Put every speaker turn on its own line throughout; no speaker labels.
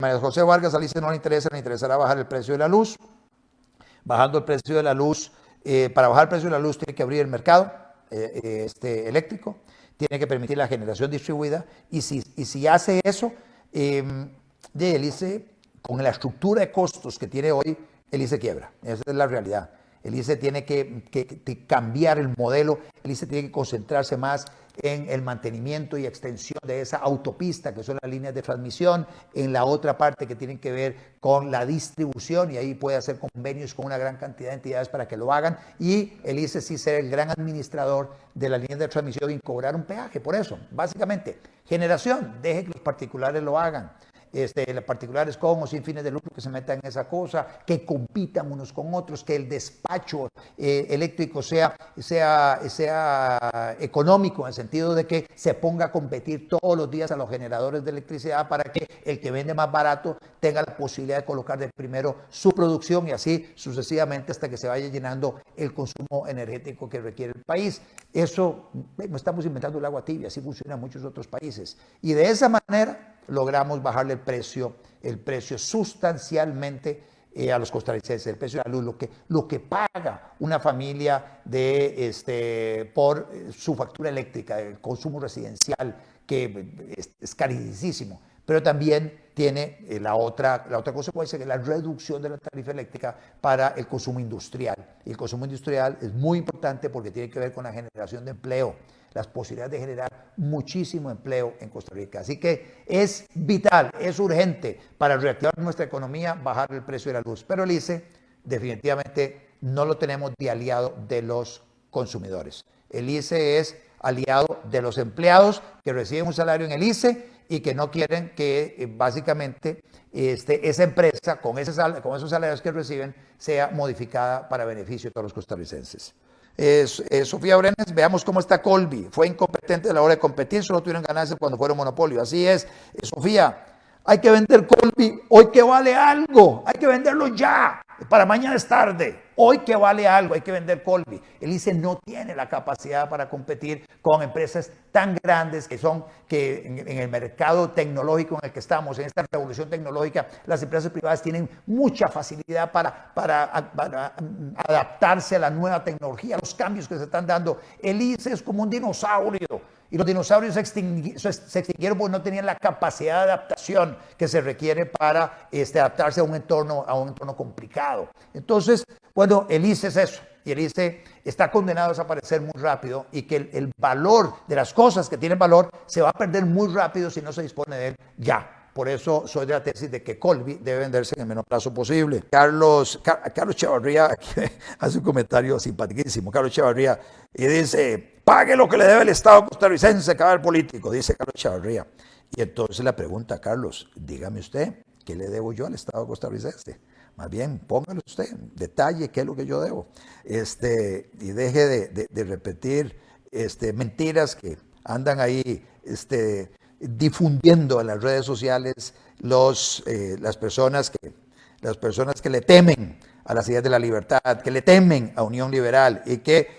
María José Vargas al ICE no le interesa, le interesará bajar el precio de la luz. Bajando el precio de la luz, para bajar el precio de la luz tiene que abrir el mercado eléctrico, tiene que permitir la generación distribuida y si hace eso, el ICE, con la estructura de costos que tiene hoy, el ICE quiebra. Esa es la realidad. El ICE tiene que cambiar el modelo, el ICE tiene que concentrarse más en el mantenimiento y extensión de esa autopista, que son las líneas de transmisión, en la otra parte que tienen que ver con la distribución, y ahí puede hacer convenios con una gran cantidad de entidades para que lo hagan, y el ICE sí ser el gran administrador de las líneas de transmisión y cobrar un peaje por eso. Básicamente, generación, deje que los particulares lo hagan. Los particulares con o sin fines de lucro que se metan en esa cosa, que compitan unos con otros, que el despacho eléctrico sea económico, en el sentido de que se ponga a competir todos los días a los generadores de electricidad para que el que vende más barato tenga la posibilidad de colocar de primero su producción y así sucesivamente hasta que se vaya llenando el consumo energético que requiere el país. Eso no estamos inventando el agua tibia, así funciona en muchos otros países. Y de esa manera logramos bajarle el precio sustancialmente a los costarricenses, el precio de la luz, lo que paga una familia por su factura eléctrica, el consumo residencial, que es carísimo. Pero también tiene la otra consecuencia, que es la reducción de la tarifa eléctrica para el consumo industrial. Y el consumo industrial es muy importante porque tiene que ver con la generación de empleo, las posibilidades de generar muchísimo empleo en Costa Rica. Así que es vital, es urgente para reactivar nuestra economía, bajar el precio de la luz. Pero el ICE definitivamente no lo tenemos de aliado de los consumidores. El ICE es aliado de los empleados que reciben un salario en el ICE y que no quieren que básicamente esa empresa con esos salarios que reciben sea modificada para beneficio de todos los costarricenses. Sofía Brenes, veamos cómo está Colby. Fue incompetente a la hora de competir, solo tuvieron ganancias cuando fueron monopolio. Así es, Sofía, hay que vender Colby hoy que vale algo, hay que venderlo ya, para mañana es tarde. Hoy que vale algo, hay que vender Colby. El ICE no tiene la capacidad para competir con empresas tan grandes que en el mercado tecnológico en el que estamos, en esta revolución tecnológica, las empresas privadas tienen mucha facilidad para adaptarse a la nueva tecnología, a los cambios que se están dando. El ICE es como un dinosaurio. Y los dinosaurios se extinguieron porque no tenían la capacidad de adaptación que se requiere para adaptarse a un entorno complicado. Entonces, bueno, el ICE es eso. Y el ICE está condenado a desaparecer muy rápido y que el valor de las cosas que tienen valor se va a perder muy rápido si no se dispone de él ya. Por eso soy de la tesis de que Colby debe venderse en el menor plazo posible. Carlos Chavarría hace un comentario simpaticísimo. Carlos Chavarría y dice: pague lo que le debe el Estado costarricense, cada el político, dice Carlos Chavarría. Y entonces le pregunta: Carlos, dígame usted, ¿qué le debo yo al Estado costarricense? Más bien, póngalo usted, detalle qué es lo que yo debo. Y deje de repetir mentiras que andan ahí difundiendo en las redes sociales las personas que le temen a las ideas de la libertad, que le temen a Unión Liberal y que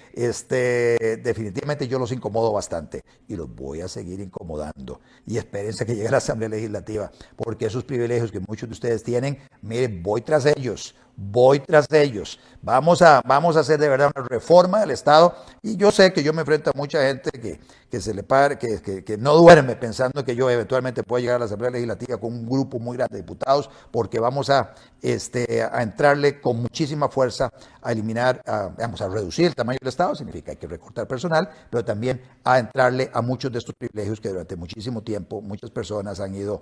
definitivamente yo los incomodo bastante y los voy a seguir incomodando. Y espérense que llegue la Asamblea Legislativa, porque esos privilegios que muchos de ustedes tienen, miren, voy tras ellos. Vamos a hacer de verdad una reforma del Estado, y yo sé que yo me enfrento a mucha gente que se le para, que no duerme pensando que yo eventualmente pueda llegar a la Asamblea Legislativa con un grupo muy grande de diputados, porque vamos a entrarle con muchísima fuerza a eliminar, a reducir el tamaño del Estado. Significa hay que recortar personal, pero también a entrarle a muchos de estos privilegios que durante muchísimo tiempo muchas personas han ido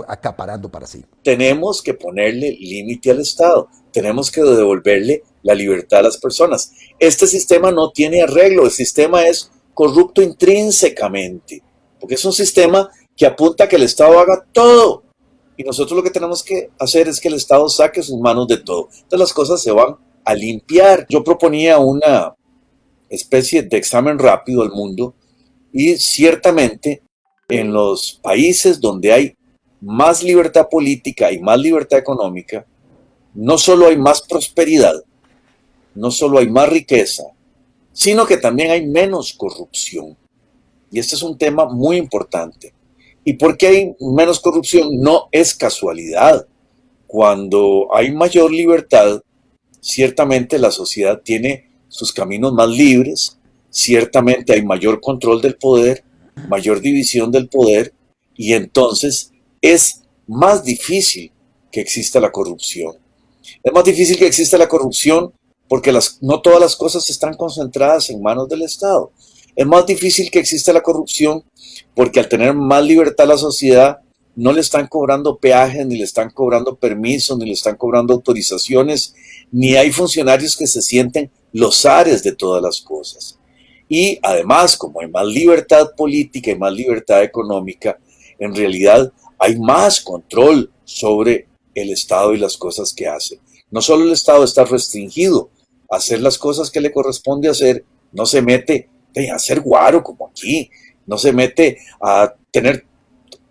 acaparando para sí.
Tenemos que ponerle límite al Estado, tenemos que devolverle la libertad a las personas. Este sistema no tiene arreglo, el sistema es corrupto intrínsecamente, porque es un sistema que apunta a que el Estado haga todo, y nosotros lo que tenemos que hacer es que el Estado saque sus manos de todo. Entonces las cosas se van a limpiar. Yo proponía una especie de examen rápido al mundo, y ciertamente en los países donde hay más libertad política y más libertad económica, no solo hay más prosperidad, no solo hay más riqueza, sino que también hay menos corrupción. Y este es un tema muy importante. ¿Y por qué hay menos corrupción? No es casualidad. Cuando hay mayor libertad, ciertamente la sociedad tiene sus caminos más libres, ciertamente hay mayor control del poder, mayor división del poder, y entonces es más difícil que exista la corrupción. Es más difícil que exista la corrupción porque no todas las cosas están concentradas en manos del Estado. Es más difícil que exista la corrupción porque al tener más libertad la sociedad, no le están cobrando peajes, ni le están cobrando permisos, ni le están cobrando autorizaciones, ni hay funcionarios que se sienten los zares de todas las cosas. Y además, como hay más libertad política y más libertad económica, en realidad hay más control sobre el Estado y las cosas que hace. No solo el Estado está restringido a hacer las cosas que le corresponde hacer, no se mete a hacer guaro como aquí, no se mete a tener,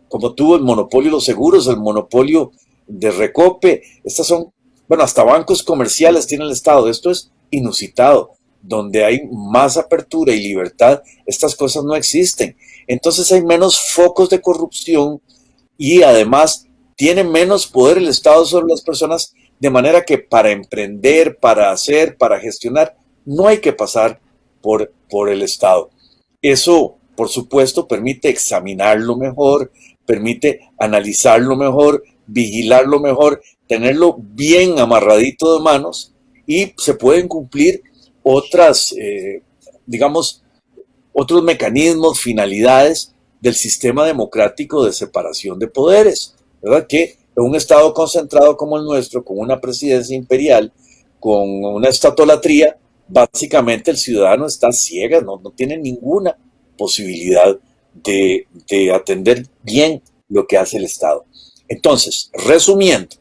como tuvo el monopolio de los seguros, el monopolio de Recope, estas son, bueno, hasta bancos comerciales tiene el Estado. Esto es inusitado. Donde hay más apertura y libertad, estas cosas no existen. Entonces hay menos focos de corrupción y además tiene menos poder el Estado sobre las personas, de manera que para emprender, para hacer, para gestionar, no hay que pasar por el Estado. Eso, por supuesto, permite examinarlo mejor, permite analizarlo mejor, vigilarlo mejor, tenerlo bien amarradito de manos, y se pueden cumplir otros mecanismos, finalidades del sistema democrático de separación de poderes, ¿verdad? Que en un Estado concentrado como el nuestro, con una presidencia imperial, con una estatolatría, básicamente el ciudadano está ciego, no tiene ninguna posibilidad de atender bien lo que hace el Estado. Entonces, resumiendo,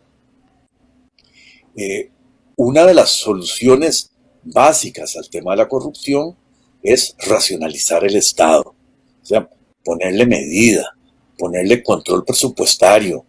una de las soluciones básicas al tema de la corrupción es racionalizar el Estado, o sea, ponerle medida, ponerle control presupuestario,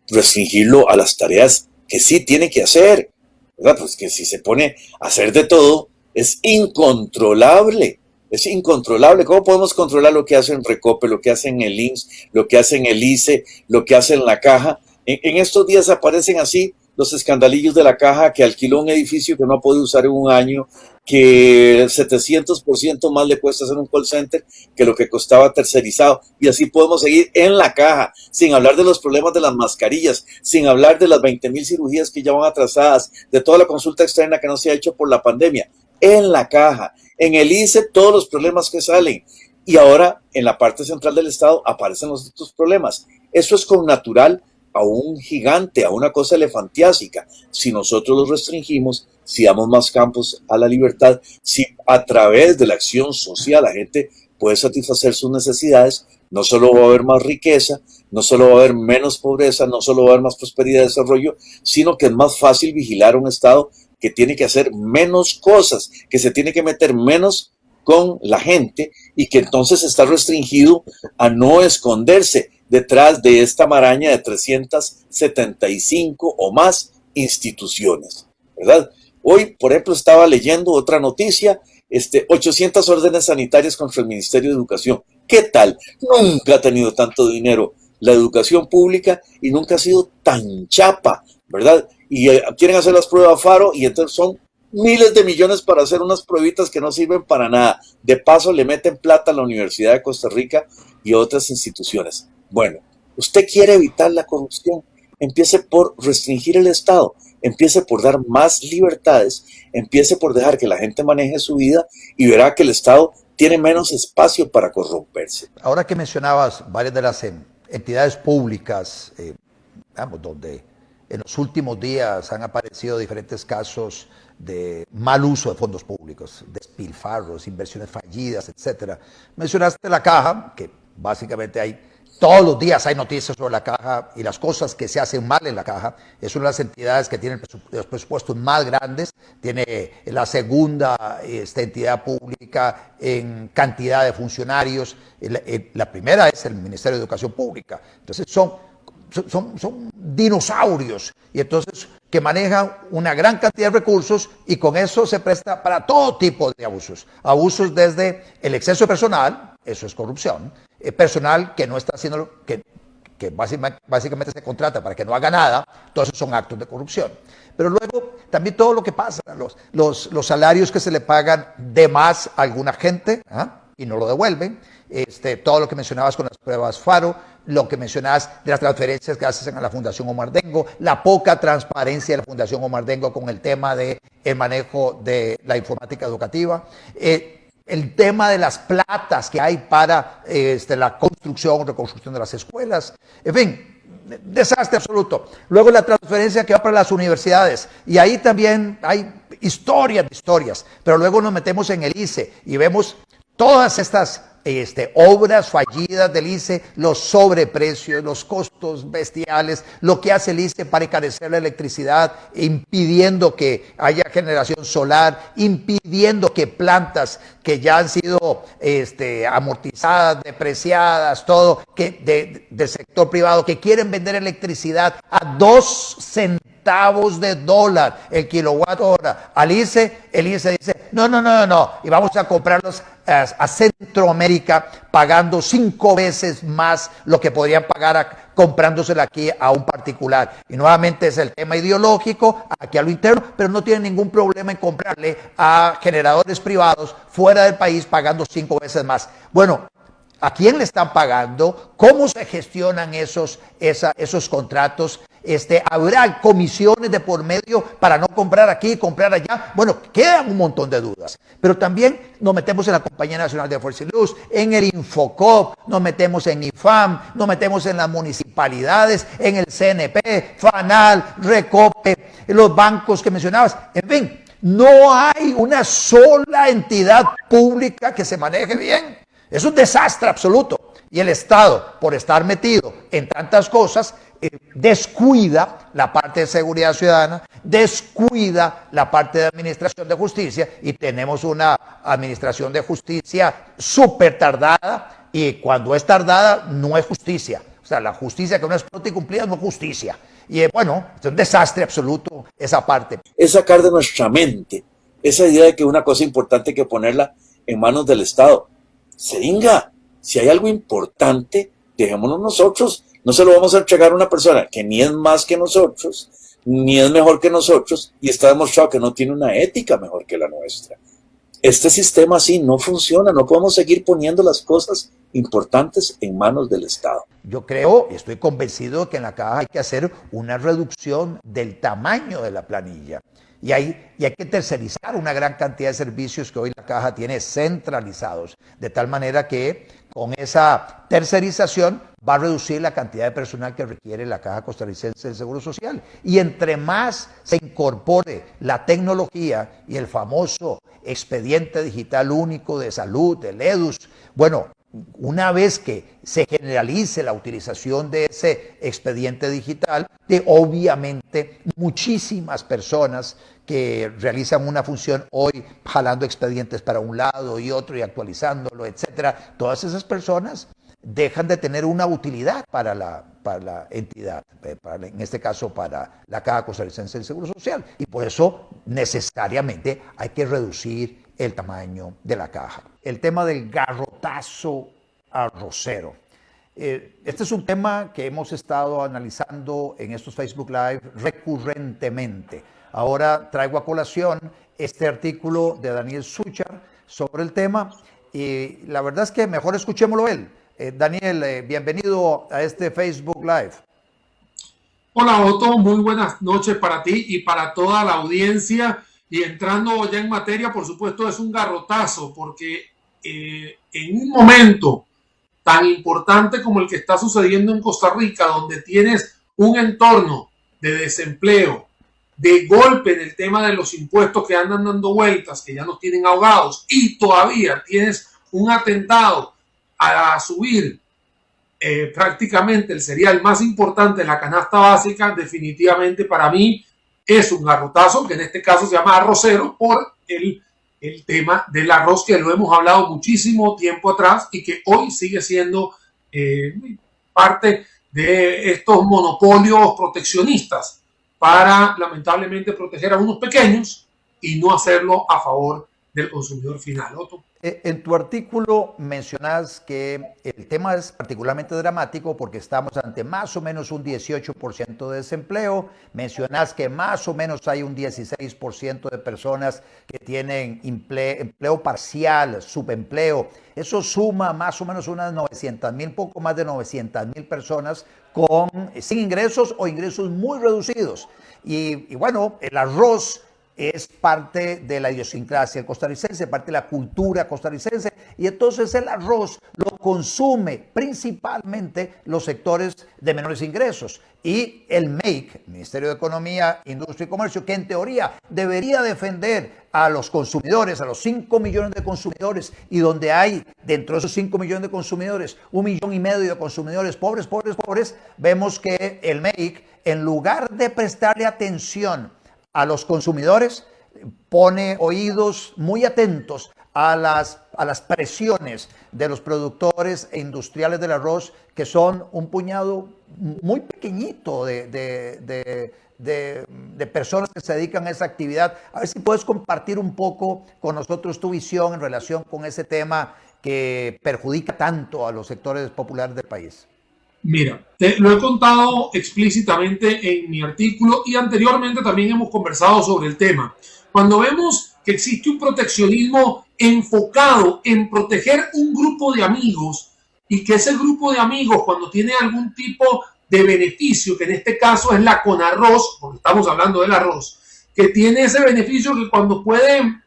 restringirlo a las tareas que sí tiene que hacer, ¿verdad? Pues que si se pone a hacer de todo, es incontrolable. Es incontrolable. ¿Cómo podemos controlar lo que hace en Recope, lo que hace en el IMSS, lo que hace en el ICE, lo que hace en la Caja? En estos días aparecen así los escandalillos de la Caja, que alquiló un edificio que no puede usar en un año, que 700% más le cuesta hacer un call center que lo que costaba tercerizado. Y así podemos seguir en la Caja, sin hablar de los problemas de las mascarillas, sin hablar de las 20,000 cirugías que ya van atrasadas, de toda la consulta externa que no se ha hecho por la pandemia. En la Caja, en el ICE, todos los problemas que salen. Y ahora, en la parte central del Estado, aparecen los otros problemas. Eso es connatural a un gigante, a una cosa elefantiásica. Si nosotros los restringimos, si damos más campos a la libertad, si a través de la acción social la gente puede satisfacer sus necesidades, no solo va a haber más riqueza, no solo va a haber menos pobreza, no solo va a haber más prosperidad y desarrollo, sino que es más fácil vigilar un Estado que tiene que hacer menos cosas, que se tiene que meter menos con la gente y que entonces está restringido a no esconderse detrás de esta maraña de 375 o más instituciones, ¿verdad? Hoy, por ejemplo, estaba leyendo otra noticia, 800 órdenes sanitarias contra el Ministerio de Educación. ¿Qué tal? Nunca ha tenido tanto dinero la educación pública y nunca ha sido tan chapa, ¿verdad? Y quieren hacer las pruebas FARO y entonces son miles de millones para hacer unas pruebitas que no sirven para nada. De paso le meten plata a la Universidad de Costa Rica y a otras instituciones. Bueno, usted quiere evitar la corrupción, empiece por restringir el Estado, empiece por dar más libertades, empiece por dejar que la gente maneje su vida y verá que el Estado tiene menos espacio para corromperse.
Ahora que mencionabas varias de las entidades públicas, donde en los últimos días han aparecido diferentes casos de mal uso de fondos públicos, despilfarros, inversiones fallidas, etcétera. Mencionaste la Caja, que básicamente todos los días hay noticias sobre la Caja y las cosas que se hacen mal en la Caja. Es una de las entidades que tiene los presupuestos más grandes, tiene la segunda entidad pública en cantidad de funcionarios. La primera es el Ministerio de Educación Pública. Entonces son dinosaurios y entonces que manejan una gran cantidad de recursos y con eso se presta para todo tipo de abusos. Abusos desde el exceso personal, eso es corrupción, personal que no está haciendo que básicamente se contrata para que no haga nada, todos esos son actos de corrupción. Pero luego también todo lo que pasa, los salarios que se le pagan de más a alguna gente y no lo devuelven, todo lo que mencionabas con las pruebas Faro, lo que mencionabas de las transferencias que hacen a la Fundación Omar Dengo, la poca transparencia de la Fundación Omar Dengo con el tema del manejo de la informática educativa, el tema de las platas que hay para la construcción, reconstrucción de las escuelas, en fin, desastre absoluto. Luego la transferencia que va para las universidades, y ahí también hay historias de historias, pero luego nos metemos en el ICE y vemos todas estas obras fallidas del ICE, los sobreprecios, los costos bestiales, lo que hace el ICE para encarecer la electricidad, impidiendo que haya generación solar, impidiendo que plantas que ya han sido amortizadas, depreciadas, todo, del sector privado, que quieren vender electricidad a 2 centavos de dólar el kilowatt hora al ICE, el ICE dice, no, y vamos a comprarlos a Centroamérica pagando 5 veces más lo que podrían pagar comprándosela aquí a un particular. Y nuevamente es el tema ideológico, aquí a lo interno, pero no tienen ningún problema en comprarle a generadores privados fuera del país pagando 5 veces más. Bueno, ¿a quién le están pagando? ¿Cómo se gestionan esos contratos? ¿Habrá comisiones de por medio para no comprar aquí y comprar allá? Bueno, quedan un montón de dudas. Pero también nos metemos en la Compañía Nacional de Fuerza y Luz, en el Infocop, nos metemos en IFAM, nos metemos en las municipalidades, en el CNP, FANAL, Recope, los bancos que mencionabas. En fin, no hay una sola entidad pública que se maneje bien. Es un desastre absoluto. Y el Estado, por estar metido en tantas cosas, descuida la parte de seguridad ciudadana, descuida la parte de administración de justicia, y tenemos una administración de justicia súper tardada, y cuando es tardada no es justicia. O sea, la justicia que no es pronta y cumplida no es justicia. Y bueno, es un desastre absoluto esa parte.
Es sacar de nuestra mente esa idea de que una cosa importante hay que ponerla en manos del Estado. Seringa, si hay algo importante, dejémonos nosotros. No se lo vamos a entregar a una persona que ni es más que nosotros, ni es mejor que nosotros, y está demostrado que no tiene una ética mejor que la nuestra. Este sistema así no funciona, no podemos seguir poniendo las cosas importantes en manos del Estado.
Yo creo, y estoy convencido que en la caja hay que hacer una reducción del tamaño de la planilla. Y hay que tercerizar una gran cantidad de servicios que hoy la caja tiene centralizados, de tal manera que con esa tercerización va a reducir la cantidad de personal que requiere la Caja Costarricense del Seguro Social. Y entre más se incorpore la tecnología y el famoso expediente digital único de salud, el EDUS, bueno, una vez que se generalice la utilización de ese expediente digital, obviamente muchísimas personas que realizan una función hoy jalando expedientes para un lado y otro y actualizándolo, etcétera, todas esas personas dejan de tener una utilidad para la entidad, en este caso para la Caja Costarricense del Seguro Social, y por eso necesariamente hay que reducir el tamaño de la caja. El tema del garrotazo arrocero. Este es un tema que hemos estado analizando en estos Facebook Live recurrentemente. Ahora traigo a colación este artículo de Daniel Suchar sobre el tema, y la verdad es que mejor escuchémoslo él. Daniel, bienvenido a este Facebook Live.
Hola Otto, muy buenas noches para ti y para toda la audiencia. Y entrando ya en materia, por supuesto, es un garrotazo, porque en un momento tan importante como el que está sucediendo en Costa Rica, donde tienes un entorno de desempleo, de golpe en el tema de los impuestos que andan dando vueltas, que ya nos tienen ahogados, y todavía tienes un atentado a subir prácticamente el cereal más importante de la canasta básica, definitivamente para mí es un garrotazo, que en este caso se llama arrocero por el tema del arroz, que lo hemos hablado muchísimo tiempo atrás y que hoy sigue siendo parte de estos monopolios proteccionistas para lamentablemente proteger a unos pequeños y no hacerlo a favor del consumidor final. Otto.
En tu artículo mencionas que el tema es particularmente dramático porque estamos ante más o menos un 18% de desempleo. Mencionas que más o menos hay un 16% de personas que tienen empleo parcial, subempleo. Eso suma más o menos unas 900,000, poco más de 900,000 personas sin ingresos o ingresos muy reducidos. Y bueno, el arroz es parte de la idiosincrasia costarricense, parte de la cultura costarricense, y entonces el arroz lo consume principalmente los sectores de menores ingresos. Y el MEIC, Ministerio de Economía, Industria y Comercio, que en teoría debería defender a los consumidores, a los 5 millones de consumidores, y donde hay dentro de esos 5 millones de consumidores 1,5 millones de consumidores pobres, vemos que el MEIC, en lugar de prestarle atención a los consumidores, pone oídos muy atentos a las presiones de los productores e industriales del arroz, que son un puñado muy pequeñito de personas que se dedican a esa actividad. A ver si puedes compartir un poco con nosotros tu visión en relación con ese tema que perjudica tanto a los sectores populares del país.
Mira, lo he contado explícitamente en mi artículo y anteriormente también hemos conversado sobre el tema. Cuando vemos que existe un proteccionismo enfocado en proteger un grupo de amigos y que ese grupo de amigos, cuando tiene algún tipo de beneficio, que en este caso es la Conarroz, porque estamos hablando del arroz, que tiene ese beneficio que cuando puede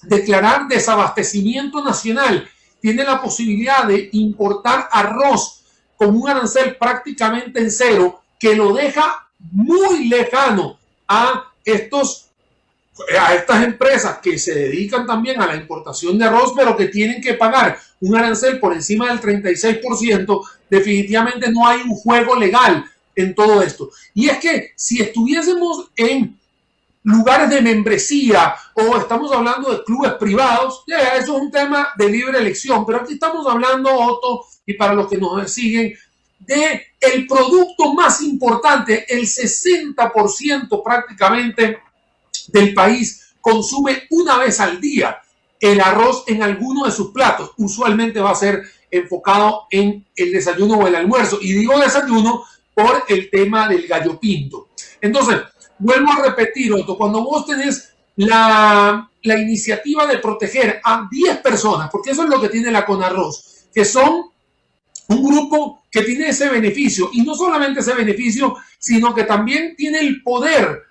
declarar desabastecimiento nacional, tiene la posibilidad de importar arroz con un arancel prácticamente en cero, que lo deja muy lejano a estas empresas que se dedican también a la importación de arroz, pero que tienen que pagar un arancel por encima del 36%, definitivamente no hay un juego legal en todo esto. Y es que si estuviésemos en lugares de membresía o estamos hablando de clubes privados, eso es un tema de libre elección, pero aquí estamos hablando, Otto, y para los que nos siguen, de el producto más importante. El 60% prácticamente del país consume una vez al día el arroz en alguno de sus platos. Usualmente va a ser enfocado en el desayuno o el almuerzo, y digo desayuno por el tema del gallo pinto. Entonces, vuelvo a repetir, Otto, cuando vos tenés la iniciativa de proteger a 10 personas, porque eso es lo que tiene la Conarroz, que son un grupo que tiene ese beneficio, y no solamente ese beneficio, sino que también tiene el poder,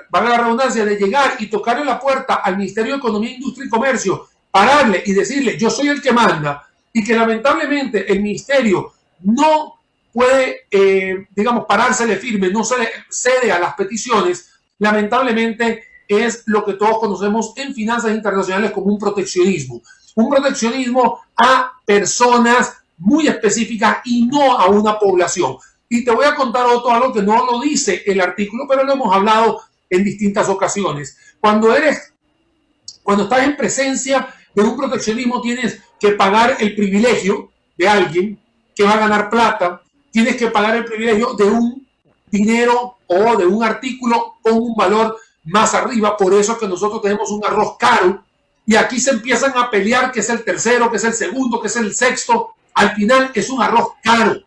valga la redundancia, de llegar y tocarle la puerta al Ministerio de Economía, Industria y Comercio, pararle y decirle, yo soy el que manda, y que lamentablemente el Ministerio no puede, parársele firme, no se cede a las peticiones. Lamentablemente es lo que todos conocemos en finanzas internacionales como un proteccionismo a personas muy específicas y no a una población. Y te voy a contar, Otto, algo que no lo dice el artículo, pero lo hemos hablado en distintas ocasiones. Cuando estás en presencia de un proteccionismo, tienes que pagar el privilegio de alguien que va a ganar plata, tienes que pagar el privilegio de un dinero o de un artículo con un valor más arriba. Por eso es que nosotros tenemos un arroz caro, y aquí se empiezan a pelear que es el tercero, que es el segundo, que es el sexto. Al final es un arroz caro,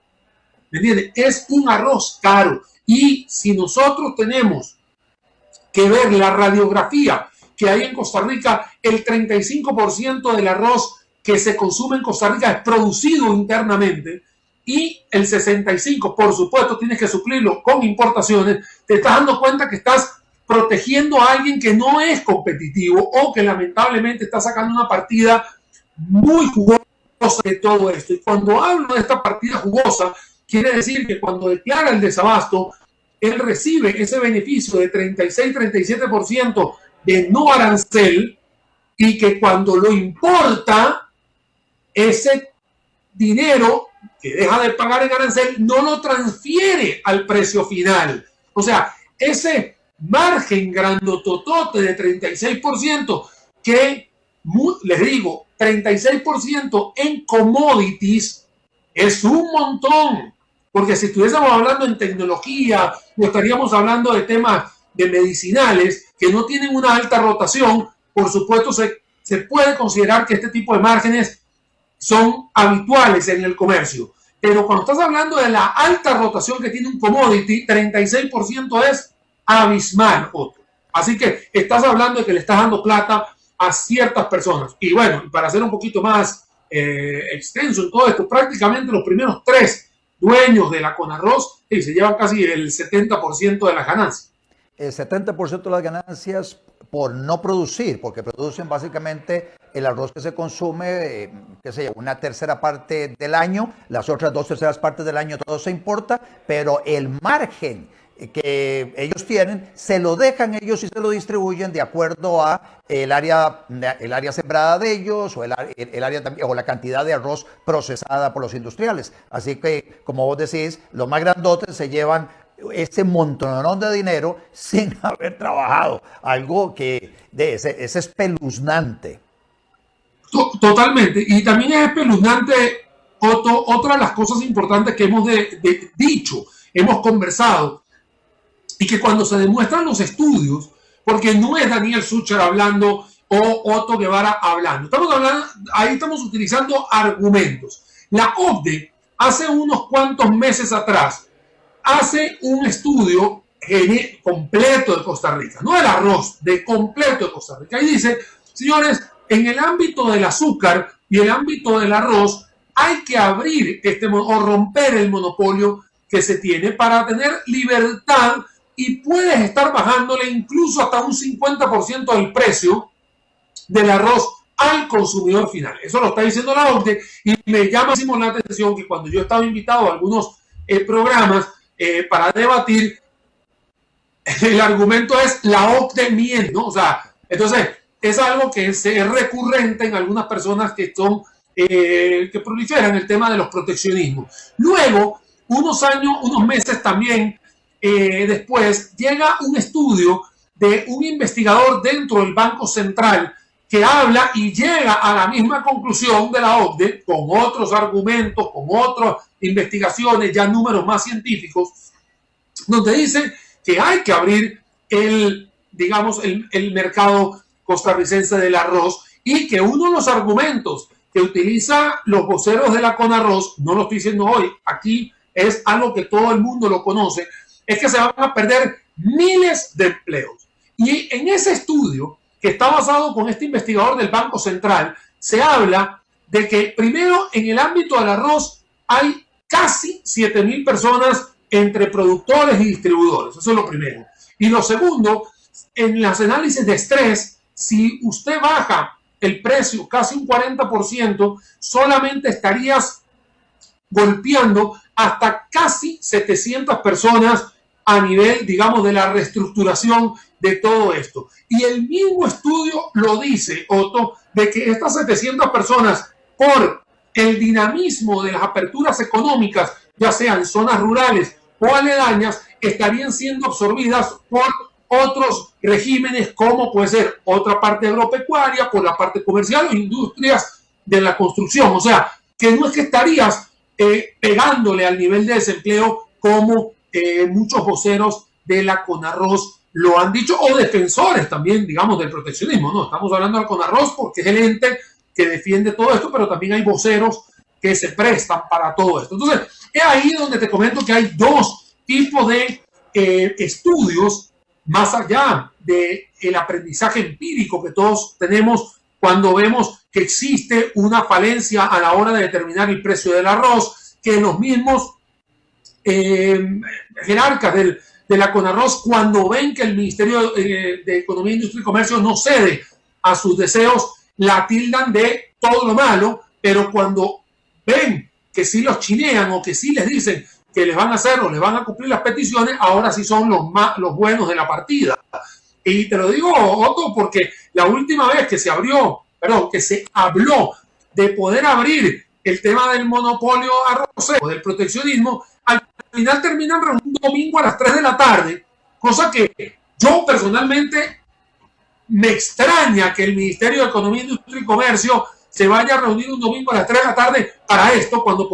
¿me entiendes? Es un arroz caro. Y si nosotros tenemos que ver la radiografía que hay en Costa Rica, el 35% del arroz que se consume en Costa Rica es producido internamente, y el 65%, por supuesto, tienes que suplirlo con importaciones. Te estás dando cuenta que estás protegiendo a alguien que no es competitivo o que lamentablemente está sacando una partida muy jugosa de todo esto. Y cuando hablo de esta partida jugosa, quiere decir que cuando declara el desabasto, él recibe ese beneficio de 36-37% de no arancel, y que cuando lo importa, ese dinero que deja de pagar en arancel no lo transfiere al precio final. O sea, ese margen grandototote de 36%, que les digo, 36% en commodities es un montón, porque si estuviésemos hablando en tecnología, no estaríamos hablando de temas de medicinales que no tienen una alta rotación, por supuesto se puede considerar que este tipo de márgenes son habituales en el comercio. Pero cuando estás hablando de la alta rotación que tiene un commodity, 36% es abismal, Otto. Así que estás hablando de que le estás dando plata a ciertas personas. Y bueno, para ser un poquito más extenso en todo esto, prácticamente los primeros 3 dueños de la Conarroz se llevan casi el 70% de las ganancias.
El 70% de las ganancias por no producir, porque producen básicamente el arroz que se consume, qué sé yo, una tercera parte del año, las otras 2/3 partes del año todo se importa, pero el margen que ellos tienen, se lo dejan ellos y se lo distribuyen de acuerdo a el área sembrada de ellos o el área o la cantidad de arroz procesada por los industriales. Así que, como vos decís, los más grandotes se llevan ese montonón de dinero sin haber trabajado, algo que es espeluznante.
Totalmente, y también es espeluznante, Otto, otra de las cosas importantes que hemos dicho, hemos conversado, y que cuando se demuestran los estudios, porque no es Daniel Sucher hablando o Otto Guevara hablando, ahí estamos utilizando argumentos. La OCDE hace unos cuantos meses atrás hace un estudio completo de Costa Rica, no del arroz, de completo de Costa Rica, y dice, señores, en el ámbito del azúcar y el ámbito del arroz hay que abrir o romper el monopolio que se tiene para tener libertad, y puedes estar bajándole incluso hasta un 50% del precio del arroz al consumidor final. Eso lo está diciendo la OCDE, y me llama muchísimo la atención que cuando yo estaba invitado a algunos programas para debatir, el argumento es la OCDE miente, ¿no? O sea, entonces es algo que es recurrente en algunas personas que son que proliferan el tema de los proteccionismos. Luego, unos meses también después, llega un estudio de un investigador dentro del Banco Central que habla y llega a la misma conclusión de la OCDE, con otros argumentos, con otras investigaciones, ya números más científicos, donde dice que hay que abrir el mercado costarricense del arroz, y que uno de los argumentos que utilizan los voceros de la Conarroz, no lo estoy diciendo hoy, aquí es algo que todo el mundo lo conoce, es que se van a perder miles de empleos. Y en ese estudio, que está basado con este investigador del Banco Central, se habla de que primero en el ámbito del arroz hay casi 7,000 personas entre productores y distribuidores. Eso es lo primero. Y lo segundo, en los análisis de estrés, si usted baja el precio casi un 40%, solamente estarías golpeando hasta casi 700 personas a nivel, digamos, de la reestructuración de todo esto. Y el mismo estudio lo dice, Otto, de que estas 700 personas, por el dinamismo de las aperturas económicas, ya sean zonas rurales o aledañas, estarían siendo absorbidas por otros regímenes, como puede ser otra parte agropecuaria, por la parte comercial o industrias de la construcción. O sea, que no es que estarías pegándole al nivel de desempleo como muchos voceros de la Conarroz lo han dicho, o defensores también, digamos, del proteccionismo. No, estamos hablando de la Conarroz porque es el ente que defiende todo esto, pero también hay voceros que se prestan para todo esto. Entonces, es ahí donde te comento que hay dos tipos de estudios, más allá del aprendizaje empírico que todos tenemos cuando vemos que existe una falencia a la hora de determinar el precio del arroz, que los mismos jerarcas de la Conarroz, cuando ven que el Ministerio de Economía, Industria y Comercio no cede a sus deseos, la tildan de todo lo malo, pero cuando ven que sí los chinean o que sí les dicen que les van a hacer o les van a cumplir las peticiones, ahora sí son los buenos de la partida. Y te lo digo, Otto, porque la última vez que se habló de poder abrir el tema del monopolio arrocero, del proteccionismo, al final terminan reuniendo un domingo a las 3 de la tarde, cosa que yo personalmente me extraña que el Ministerio de Economía, Industria y Comercio se vaya a reunir un domingo a las 3 de la tarde para esto, cuando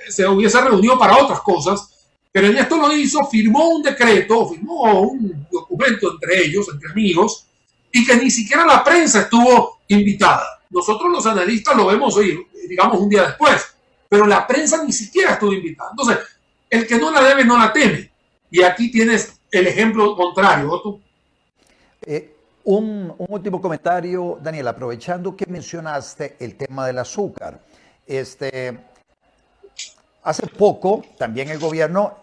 se hubiese reunido para otras cosas, pero en esto lo hizo, firmó un decreto, firmó un documento entre ellos, entre amigos, y que ni siquiera la prensa estuvo invitada. Nosotros los analistas lo vemos hoy, digamos un día después, pero la prensa ni siquiera estuvo invitada. Entonces, el que no la debe no la teme. Y aquí tienes el ejemplo contrario, Otto.
Un último comentario, Daniel, aprovechando que mencionaste el tema del azúcar. Hace poco también el gobierno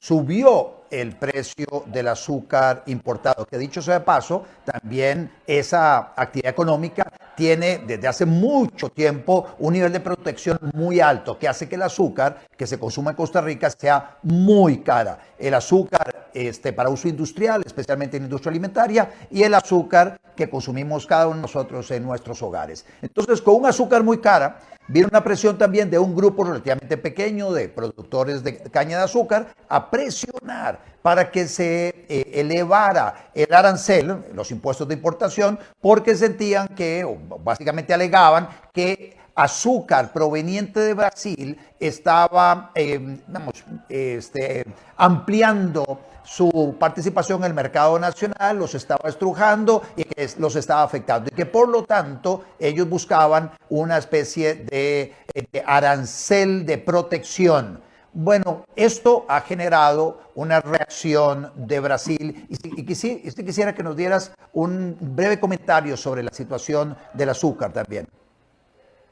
subió el precio del azúcar importado, que dicho sea de paso, también esa actividad económica tiene desde hace mucho tiempo un nivel de protección muy alto, que hace que el azúcar que se consume en Costa Rica sea muy cara. El azúcar para uso industrial, especialmente en industria alimentaria, y el azúcar que consumimos cada uno de nosotros en nuestros hogares. Entonces, con un azúcar muy cara, vino una presión también de un grupo relativamente pequeño de productores de caña de azúcar a presionar para que se elevara el arancel, los impuestos de importación, porque sentían que, o básicamente alegaban, que azúcar proveniente de Brasil estaba ampliando su participación en el mercado nacional, los estaba estrujando y que los estaba afectando, y que por lo tanto ellos buscaban una especie de arancel de protección. Bueno, esto ha generado una reacción de Brasil y quisiera que nos dieras un breve comentario sobre la situación del azúcar también.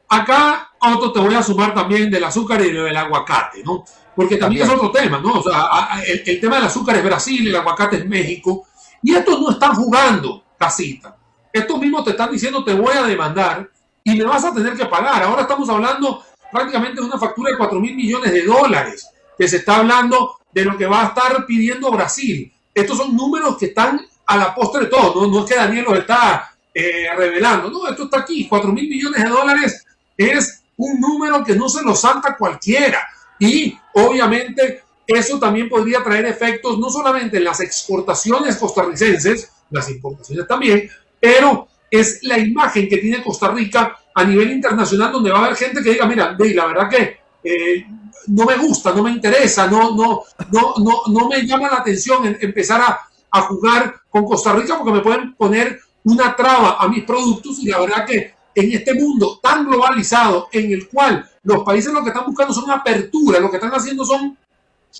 Acá, Otto, te voy a sumar también del azúcar y del aguacate, ¿no? Porque también es otro tema, ¿no? O sea, el tema del azúcar es Brasil, el aguacate es México, y estos no están jugando casita. Estos mismos te están diciendo, te voy a demandar y me vas a tener que pagar. Ahora estamos hablando prácticamente de una factura de 4.000 millones de dólares, que se está hablando de lo que va a estar pidiendo Brasil. Estos son números que están a la postre de todo, no es que Daniel los está revelando, no, esto está aquí, 4.000 millones de dólares es un número que no se lo salta cualquiera. Y obviamente eso también podría traer efectos no solamente en las exportaciones costarricenses, las importaciones también, pero es la imagen que tiene Costa Rica a nivel internacional, donde va a haber gente que diga, mira, la verdad que no me gusta, no me interesa, no me llama la atención empezar a jugar con Costa Rica porque me pueden poner una traba a mis productos, y la verdad que en este mundo tan globalizado en el cual los países lo que están buscando son apertura, lo que están haciendo son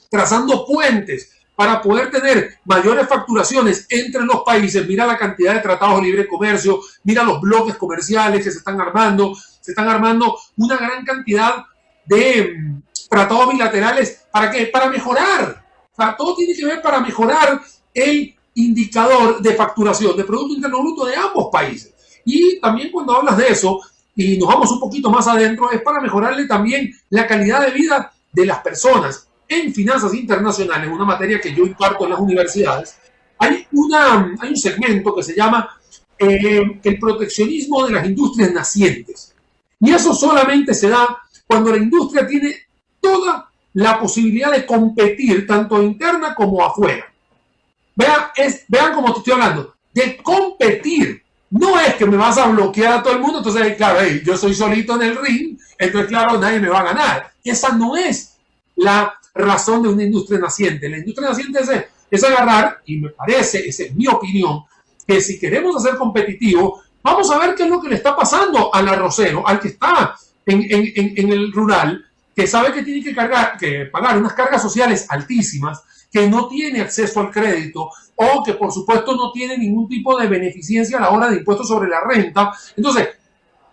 trazando puentes para poder tener mayores facturaciones entre los países. Mira la cantidad de tratados de libre comercio, mira los bloques comerciales que se están armando una gran cantidad de tratados bilaterales. ¿Para qué? Para mejorar. O sea, todo tiene que ver para mejorar el indicador de facturación, de Producto Interno Bruto de ambos países. Y también cuando hablas de eso, y nos vamos un poquito más adentro, es para mejorarle también la calidad de vida de las personas. En finanzas internacionales, una materia que yo imparto en las universidades, hay un segmento que se llama el proteccionismo de las industrias nacientes. Y eso solamente se da cuando la industria tiene toda la posibilidad de competir, tanto interna como afuera. Vean cómo te estoy hablando, de competir. No es que me vas a bloquear a todo el mundo, entonces, claro, yo soy solito en el ring, entonces, claro, nadie me va a ganar. Esa no es la razón de una industria naciente. La industria naciente es agarrar, y me parece, esa es mi opinión, que si queremos hacer competitivo, vamos a ver qué es lo que le está pasando al arrocero, al que está en el rural, que sabe que tiene que pagar unas cargas sociales altísimas, que no tiene acceso al crédito, o que por supuesto no tiene ningún tipo de beneficencia a la hora de impuestos sobre la renta. Entonces,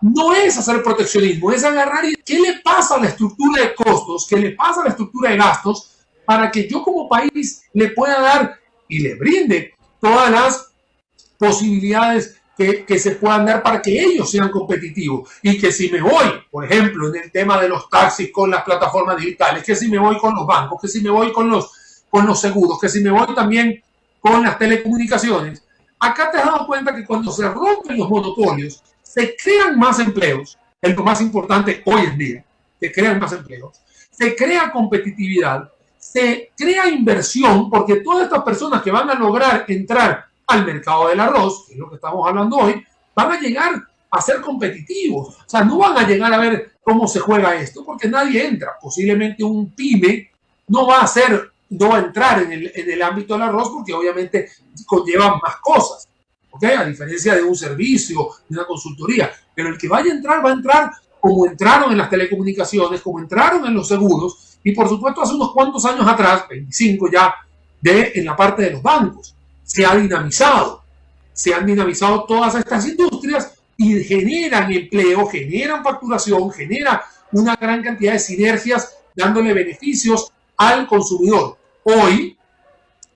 no es hacer proteccionismo, es agarrar y qué le pasa a la estructura de costos, qué le pasa a la estructura de gastos, para que yo como país le pueda dar y le brinde todas las posibilidades que se puedan dar para que ellos sean competitivos. Y que si me voy, por ejemplo, en el tema de los taxis con las plataformas digitales, que si me voy con los bancos, que si me voy con los seguros, que si me voy también con las telecomunicaciones, acá te has dado cuenta que cuando se rompen los monopolios, se crean más empleos, es lo más importante hoy en día, se crean más empleos, se crea competitividad, se crea inversión, porque todas estas personas que van a lograr entrar al mercado del arroz, que es lo que estamos hablando hoy, van a llegar a ser competitivos. O sea, no van a llegar a ver cómo se juega esto, porque nadie entra. Posiblemente un pyme no va a entrar en el ámbito del arroz, porque obviamente conllevan más cosas. ¿ok? A diferencia de un servicio, de una consultoría. Pero el que vaya a entrar como entraron en las telecomunicaciones, como entraron en los seguros, y por supuesto hace unos cuantos años atrás, 25 ya, en la parte de los bancos. Se han dinamizado todas estas industrias y generan empleo, generan facturación, generan una gran cantidad de sinergias, dándole beneficios al consumidor. Hoy,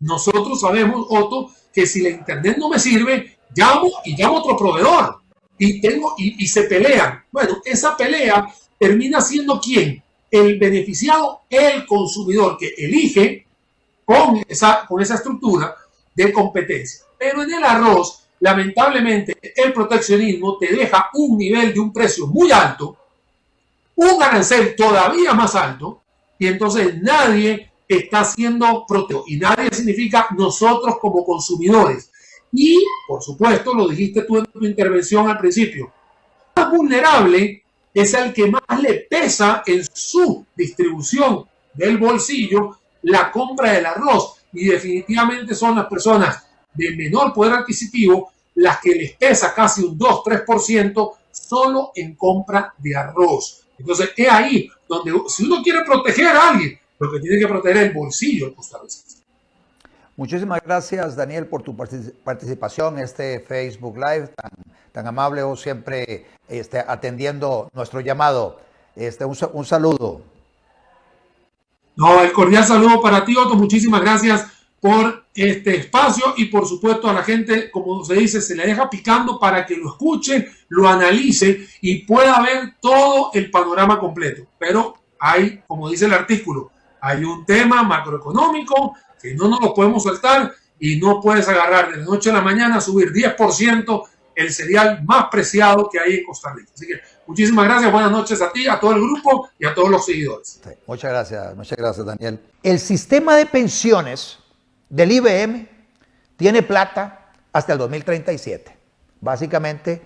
nosotros sabemos, Otto, que si la internet no me sirve, llamo a otro proveedor y se pelean. Bueno, esa pelea termina siendo ¿quién? El beneficiado, el consumidor, que elige con esa estructura de competencia. Pero en el arroz, lamentablemente, el proteccionismo te deja un nivel de un precio muy alto, un arancel todavía más alto, y entonces nadie está siendo protegido. Y nadie significa nosotros como consumidores. Y, por supuesto, lo dijiste tú en tu intervención al principio, el más vulnerable es el que más le pesa en su distribución del bolsillo la compra del arroz. Y definitivamente son las personas de menor poder adquisitivo las que les pesa casi un 2-3% solo en compra de arroz. Entonces, es ahí donde, si uno quiere proteger a alguien, lo que tiene que proteger es el bolsillo del costarricense.
Muchísimas gracias, Daniel, por tu participación en este Facebook Live, tan amable, o siempre atendiendo nuestro llamado. Un saludo.
No, el cordial saludo para ti, Otto. Muchísimas gracias por este espacio y por supuesto a la gente, como se dice, se le deja picando para que lo escuche, lo analice y pueda ver todo el panorama completo. Pero hay, como dice el artículo, hay un tema macroeconómico que no nos lo podemos saltar y no puedes agarrar de la noche a la mañana a subir 10% el cereal más preciado que hay en Costa Rica. Así que muchísimas gracias, buenas noches a ti, a todo el grupo y a todos los seguidores.
Sí, muchas gracias, Daniel. El sistema de pensiones del IBM tiene plata hasta el 2037, básicamente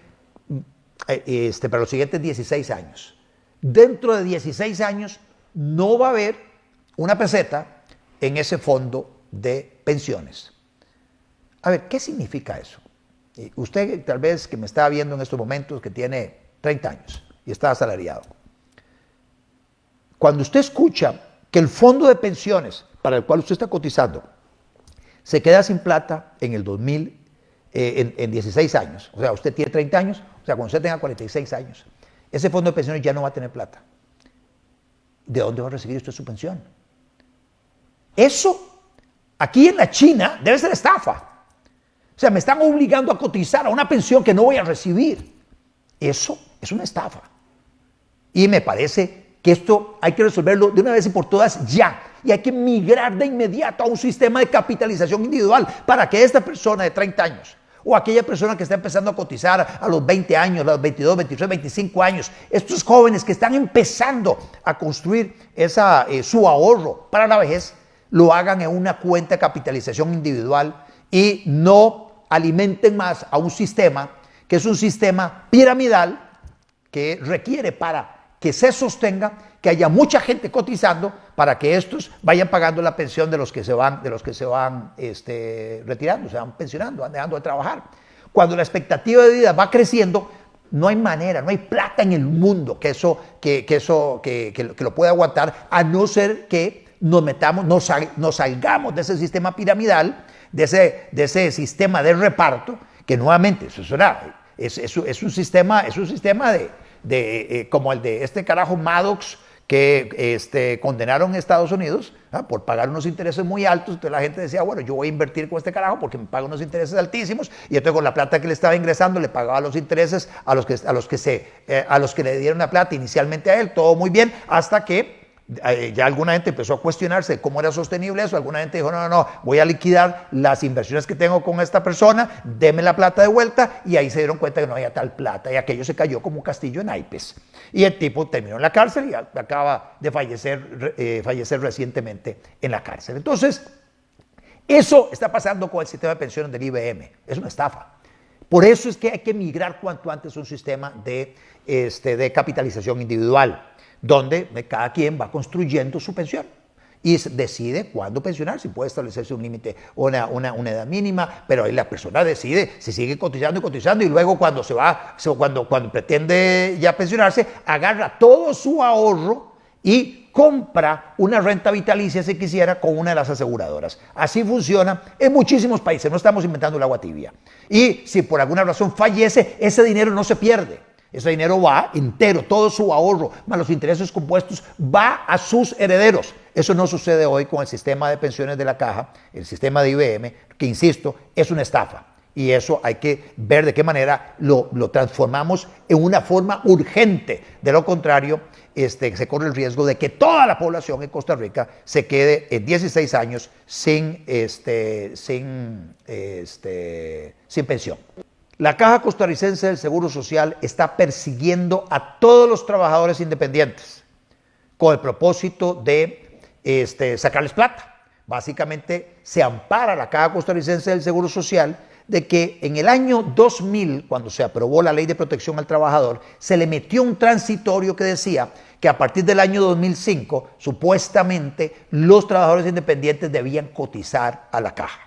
para los siguientes 16 años. Dentro de 16 años no va a haber una peseta en ese fondo de pensiones. A ver, ¿qué significa eso? Usted tal vez que me está viendo en estos momentos que tiene 30 años y está asalariado. Cuando usted escucha que el fondo de pensiones para el cual usted está cotizando se queda sin plata en el 2000, en 16 años, o sea, usted tiene 30 años, o sea, cuando usted tenga 46 años, ese fondo de pensiones ya no va a tener plata. ¿De dónde va a recibir usted su pensión? Eso, aquí en la China, debe ser estafa. O sea, me están obligando a cotizar a una pensión que no voy a recibir. Eso es una estafa. Y me parece que esto hay que resolverlo de una vez y por todas ya. Y hay que migrar de inmediato a un sistema de capitalización individual para que esta persona de 30 años o aquella persona que está empezando a cotizar a los 20 años, a los 22, 23, 25 años, estos jóvenes que están empezando a construir su ahorro para la vejez, lo hagan en una cuenta de capitalización individual y no alimenten más a un sistema que es un sistema piramidal que requiere para que se sostenga que haya mucha gente cotizando para que estos vayan pagando la pensión de los que se van, retirando, se van pensionando, van dejando de trabajar. Cuando la expectativa de vida va creciendo, no hay manera, no hay plata en el mundo que lo pueda aguantar, a no ser que nos salgamos de ese sistema piramidal, de ese sistema de reparto, que nuevamente es un sistema como el de este carajo Maddox que condenaron en Estados Unidos por pagar unos intereses muy altos. Entonces la gente decía, bueno, yo voy a invertir con este carajo porque me paga unos intereses altísimos, y entonces con la plata que le estaba ingresando le pagaba los intereses a los que le dieron la plata inicialmente a él, todo muy bien, hasta que ya alguna gente empezó a cuestionarse cómo era sostenible eso. Alguna gente dijo, no, voy a liquidar las inversiones que tengo con esta persona, deme la plata de vuelta, y ahí se dieron cuenta que no había tal plata, y aquello se cayó como un castillo en naipes. Y el tipo terminó en la cárcel y acaba de fallecer recientemente en la cárcel. Entonces, eso está pasando con el sistema de pensiones del IBM, es una estafa. Por eso es que hay que migrar cuanto antes a un sistema de capitalización individual, donde cada quien va construyendo su pensión. y decide cuándo pensionarse. Puede establecerse un límite, una edad mínima, pero ahí la persona decide si sigue cotizando y cotizando, y luego cuando cuando pretende ya pensionarse, agarra todo su ahorro y compra una renta vitalicia, si quisiera, con una de las aseguradoras. Así funciona en muchísimos países, no estamos inventando el agua tibia. Y si por alguna razón fallece, ese dinero no se pierde. Ese dinero va entero, todo su ahorro, más los intereses compuestos, va a sus herederos. Eso no sucede hoy con el sistema de pensiones de la Caja, el sistema de IBM, que insisto, es una estafa. Y eso hay que ver de qué manera lo transformamos en una forma urgente. De lo contrario, se corre el riesgo de que toda la población en Costa Rica se quede en 16 años sin pensión. La Caja Costarricense del Seguro Social está persiguiendo a todos los trabajadores independientes con el propósito de sacarles plata. Básicamente se ampara la Caja Costarricense del Seguro Social de que en el año 2000, cuando se aprobó la Ley de Protección al Trabajador, se le metió un transitorio que decía que a partir del año 2005, supuestamente, los trabajadores independientes debían cotizar a la Caja.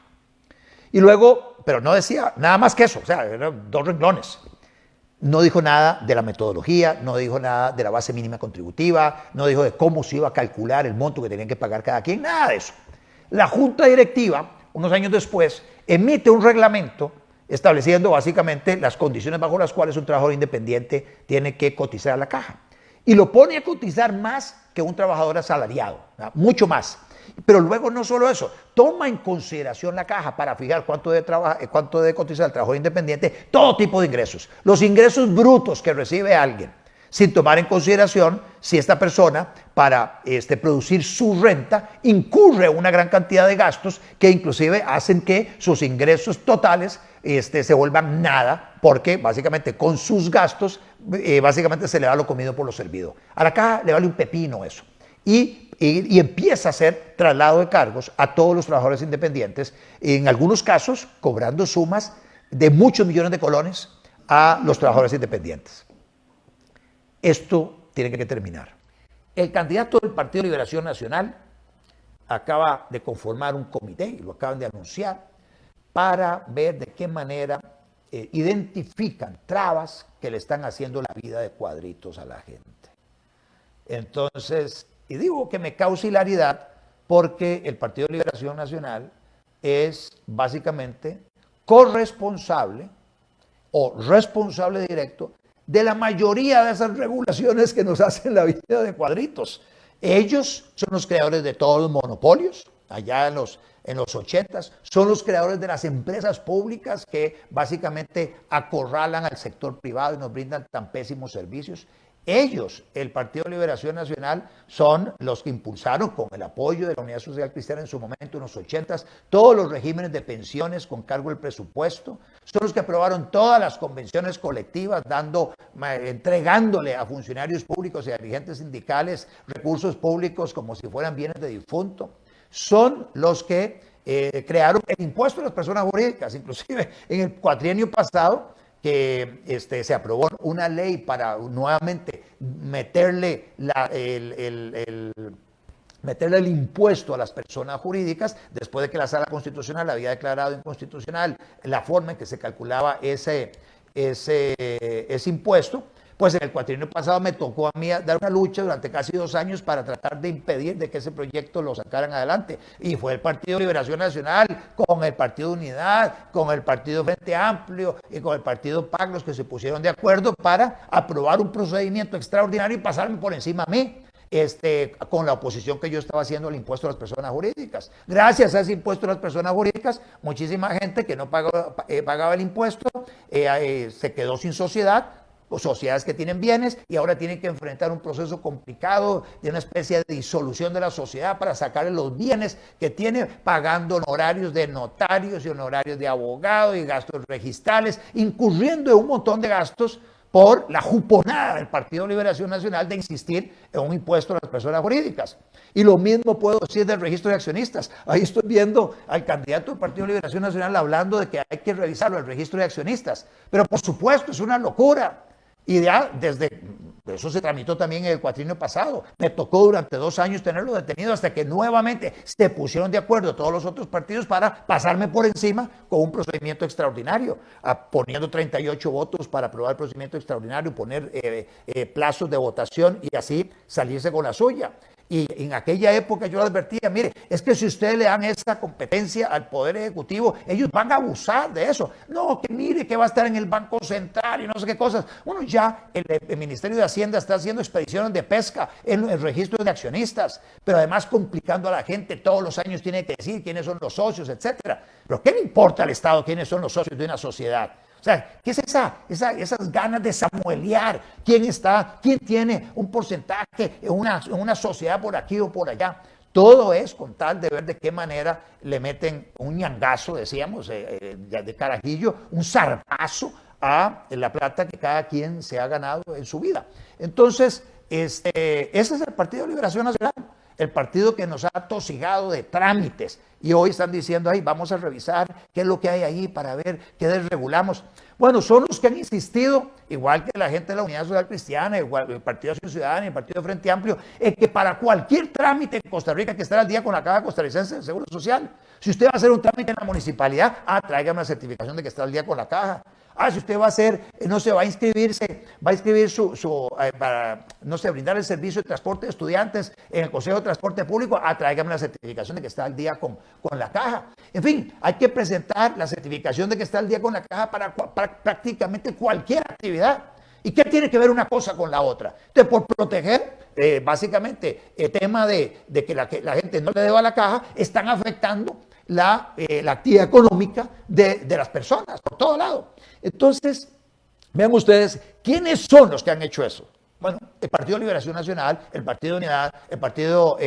Y luego, pero no decía nada más que eso, o sea, eran 2 renglones. No dijo nada de la metodología, no dijo nada de la base mínima contributiva, no dijo de cómo se iba a calcular el monto que tenían que pagar cada quien, nada de eso. La Junta Directiva, unos años después, emite un reglamento estableciendo básicamente las condiciones bajo las cuales un trabajador independiente tiene que cotizar a la Caja. Y lo pone a cotizar más que un trabajador asalariado, ¿verdad? Mucho más. Pero luego no solo eso, toma en consideración la Caja para fijar cuánto debe cotizar el trabajador independiente, todo tipo de ingresos. Los ingresos brutos que recibe alguien, sin tomar en consideración si esta persona, para producir su renta, incurre una gran cantidad de gastos que inclusive hacen que sus ingresos totales se vuelvan nada, porque básicamente con sus gastos básicamente se le da lo comido por lo servido. A la Caja le vale un pepino eso. Y empieza a hacer traslado de cargos a todos los trabajadores independientes, en algunos casos cobrando sumas de muchos millones de colones a los trabajadores independientes. Esto tiene que terminar. El candidato del Partido de Liberación Nacional acaba de conformar un comité, y lo acaban de anunciar, para ver de qué manera identifican trabas que le están haciendo la vida de cuadritos a la gente. Entonces, y digo que me causa hilaridad porque el Partido de Liberación Nacional es básicamente corresponsable o responsable directo de la mayoría de esas regulaciones que nos hacen la vida de cuadritos. Ellos son los creadores de todos los monopolios, allá en los 80s, son los creadores de las empresas públicas que básicamente acorralan al sector privado y nos brindan tan pésimos servicios. Ellos, el Partido de Liberación Nacional, son los que impulsaron con el apoyo de la Unidad Social Cristiana en su momento, en los 80s, todos los regímenes de pensiones con cargo del presupuesto, son los que aprobaron todas las convenciones colectivas, entregándole a funcionarios públicos y a dirigentes sindicales recursos públicos como si fueran bienes de difunto. Son los que crearon el impuesto a las personas jurídicas, inclusive en el cuatrienio pasado, que se aprobó una ley para nuevamente meterle el impuesto a las personas jurídicas, después de que la Sala Constitucional había declarado inconstitucional la forma en que se calculaba ese impuesto. Pues en el cuatrienio pasado me tocó a mí dar una lucha durante casi 2 años para tratar de impedir de que ese proyecto lo sacaran adelante. Y fue el Partido de Liberación Nacional, con el Partido Unidad, con el Partido Frente Amplio y con el Partido PAC los que se pusieron de acuerdo para aprobar un procedimiento extraordinario y pasarme por encima a mí. Con la oposición que yo estaba haciendo al impuesto a las personas jurídicas. Gracias a ese impuesto a las personas jurídicas, muchísima gente que no pagaba el impuesto se quedó sin sociedad, o sociedades que tienen bienes y ahora tienen que enfrentar un proceso complicado de una especie de disolución de la sociedad para sacarle los bienes que tiene, pagando honorarios de notarios y honorarios de abogados y gastos registrales, incurriendo en un montón de gastos por la juponada del Partido de Liberación Nacional de insistir en un impuesto a las personas jurídicas. Y lo mismo puedo decir del registro de accionistas. Ahí estoy viendo al candidato del Partido de Liberación Nacional hablando de que hay que revisarlo, el registro de accionistas. Pero por supuesto es una locura. Y ya desde Eso se tramitó también en el cuatrienio pasado. Me tocó durante 2 años tenerlo detenido hasta que nuevamente se pusieron de acuerdo todos los otros partidos para pasarme por encima con un procedimiento extraordinario, poniendo 38 votos para aprobar el procedimiento extraordinario, poner plazos de votación y así salirse con la suya. Y en aquella época yo le advertía, mire, es que si ustedes le dan esa competencia al Poder Ejecutivo, ellos van a abusar de eso. No, que mire que va a estar en el Banco Central y no sé qué cosas. Bueno, ya el Ministerio de Hacienda está haciendo expediciones de pesca en el registro de accionistas, pero además complicando a la gente, todos los años tiene que decir quiénes son los socios, etcétera. Pero ¿qué le importa al Estado quiénes son los socios de una sociedad? O sea, ¿qué es esas ganas de samuelear? ¿Quién tiene un porcentaje en una sociedad por aquí o por allá? Todo es con tal de ver de qué manera le meten un ñangazo, decíamos, de carajillo, un zarpazo a la plata que cada quien se ha ganado en su vida. Entonces, ese es el Partido de Liberación Nacional, el partido que nos ha atosigado de trámites y hoy están diciendo, ay, vamos a revisar qué es lo que hay ahí para ver qué desregulamos. Bueno, son los que han insistido, igual que la gente de la Unidad Social Cristiana, igual el Partido Acción Ciudadana y el Partido Frente Amplio, en que para cualquier trámite en Costa Rica hay que estar al día con la Caja Costarricense de Seguro Social. Si usted va a hacer un trámite en la municipalidad, tráigame la certificación de que está al día con la Caja. Si usted va a hacer, no sé, va a inscribir no sé, brindar el servicio de transporte de estudiantes en el Consejo de Transporte Público, tráigame la certificación de que está al día con la Caja. En fin, hay que presentar la certificación de que está al día con la Caja para prácticamente cualquier actividad. ¿Y qué tiene que ver una cosa con la otra? Entonces, por proteger, básicamente, el tema de que la gente no le deba a la Caja, están afectando la actividad económica de las personas, por todo lado. Entonces, vean ustedes, ¿quiénes son los que han hecho eso? Bueno, el Partido de Liberación Nacional, el Partido de Unidad, el Partido,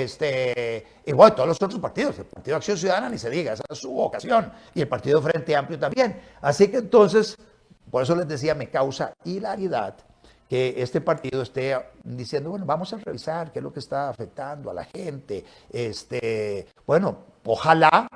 igual todos los otros partidos, el Partido de Acción Ciudadana, ni se diga, esa es su vocación, y el Partido Frente Amplio también. Así que entonces, por eso les decía, me causa hilaridad que este partido esté diciendo, bueno, vamos a revisar qué es lo que está afectando a la gente. Bueno, ojalá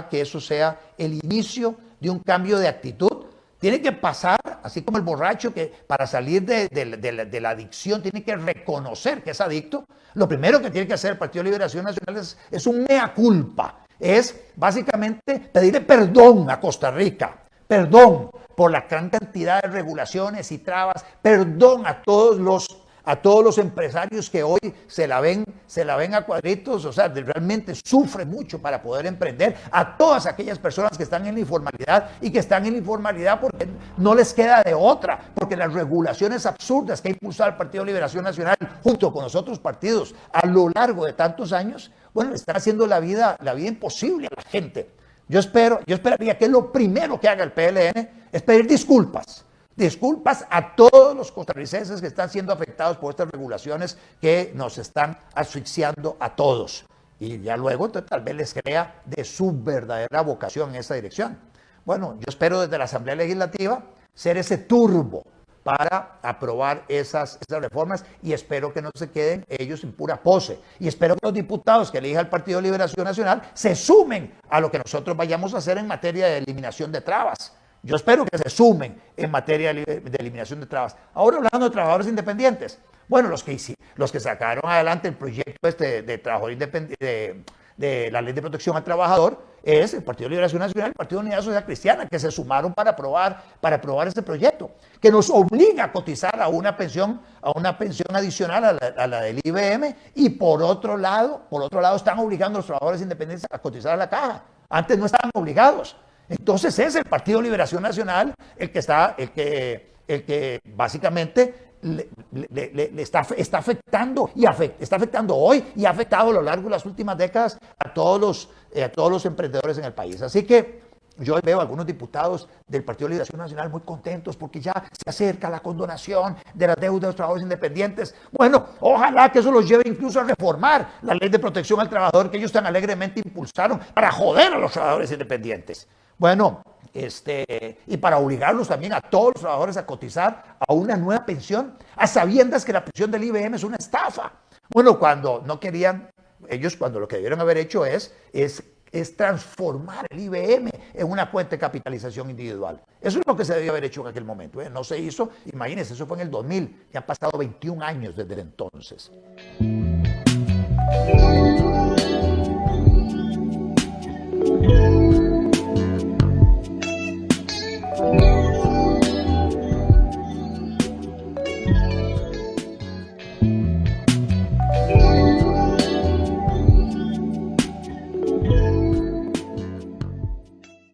que eso sea el inicio de un cambio de actitud. Tiene que pasar, así como el borracho que para salir de la adicción tiene que reconocer que es adicto. Lo primero que tiene que hacer el Partido de Liberación Nacional es un mea culpa. Es básicamente pedirle perdón a Costa Rica. Perdón por la gran cantidad de regulaciones y trabas. Perdón a todos los empresarios que hoy se la ven a cuadritos, o sea, realmente sufren mucho para poder emprender, a todas aquellas personas que están en la informalidad y que están en la informalidad porque no les queda de otra, porque las regulaciones absurdas que ha impulsado el Partido de Liberación Nacional junto con los otros partidos a lo largo de tantos años, bueno, están haciendo la vida imposible a la gente. Yo esperaría que lo primero que haga el PLN es pedir disculpas a todos los costarricenses que están siendo afectados por estas regulaciones que nos están asfixiando a todos. Y ya luego tal vez les crea de su verdadera vocación en esa dirección. Bueno, yo espero desde la Asamblea Legislativa ser ese turbo para aprobar esas reformas y espero que no se queden ellos en pura pose. Y espero que los diputados que elija el Partido de Liberación Nacional se sumen a lo que nosotros vayamos a hacer en materia de eliminación de trabas. Yo espero que se sumen en materia de eliminación de trabas. Ahora hablando de trabajadores independientes. Bueno, los que sacaron adelante el proyecto de trabajador independiente, de la Ley de Protección al Trabajador, es el Partido de Liberación Nacional y el Partido de Unidad Social Cristiana, que se sumaron para aprobar este proyecto, que nos obliga a cotizar a una pensión adicional a la del IBM, y por otro lado están obligando a los trabajadores independientes a cotizar a la Caja. Antes no estaban obligados. Entonces es el Partido de Liberación Nacional el que básicamente le está afectando está afectando hoy y ha afectado a lo largo de las últimas décadas a todos los emprendedores en el país. Así que yo veo a algunos diputados del Partido de Liberación Nacional muy contentos porque ya se acerca la condonación de las deudas de los trabajadores independientes. Bueno, ojalá que eso los lleve incluso a reformar la Ley de Protección al Trabajador que ellos tan alegremente impulsaron para joder a los trabajadores independientes. Bueno, y para obligarlos también a todos los trabajadores a cotizar a una nueva pensión, a sabiendas que la pensión del IBM es una estafa. Bueno, cuando no querían, ellos cuando lo que debieron haber hecho es es transformar el IBM en una cuenta de capitalización individual. Eso es lo que se debió haber hecho en aquel momento. No se hizo, imagínense, eso fue en el 2000, ya han pasado 21 años desde entonces.